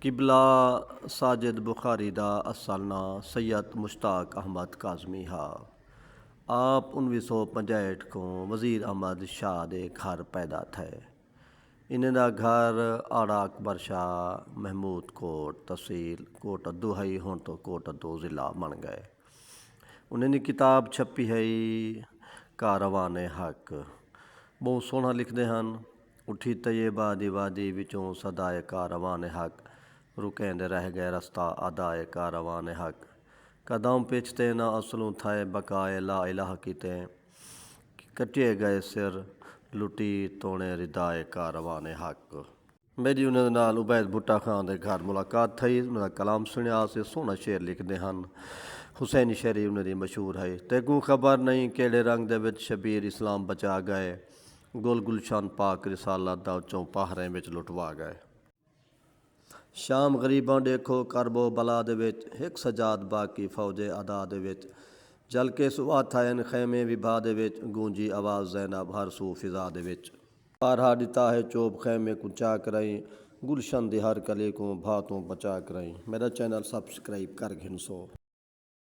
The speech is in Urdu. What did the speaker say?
قبلہ ساجد بخاری دا اصل نا سید مشتاق احمد کاظمی ہا۔ آپ 1965 کو وزیر احمد شاہ دے گھر پیدا تھے۔ انہیں دا گھر آڑا اکبر شاہ محمود کوٹ تحصیل کوٹ ادو ہے، ہون تو کوٹ ادو ضلع بن گئے۔ انہیں دی کتاب چھپی ہے کاروان حق، بہت سونا لکھتے ہیں۔ اٹھی طیبہ دی وادی وچوں صدائے کاروان حق، رکیندے رہ گئے رستہ ادائے کاروان حق، قدم پیچھتے نہ اصلوں تھائے بقائے لا الہ کیتے، کٹے گئے سر لٹی تونے ردائے کاروان حق۔ میری انہیں نال عبید بھٹا خان دے گھر ملاقات تھی، انہیں دا کلام سنیا سے سونا شعر لکھتے ہیں۔ حسینی شعری انہیں دی مشہور ہے۔ تیکوں خبر نہیں کیڑے رنگ دے وچ شبیر اسلام بچا گئے، گل گلشان پاک رسالت دا چوں پہریں وچ لٹوا گئے۔ شام غریباں دیکھو کرب و بلا دے وچ، ایک سجاد باقی فوج ادا دے وچ، جل کے سوا تھائن خیمے وبا دے وچ، گونجی آواز زینب ہر سو فضا دے وچ۔ پارہا ڈتا ہے چوب خیمے کو چاک رہیں، گلشن دی ہر کلی کو بھاتوں بچا کریں۔ میرا چینل سبسکرائب کر گھن سو۔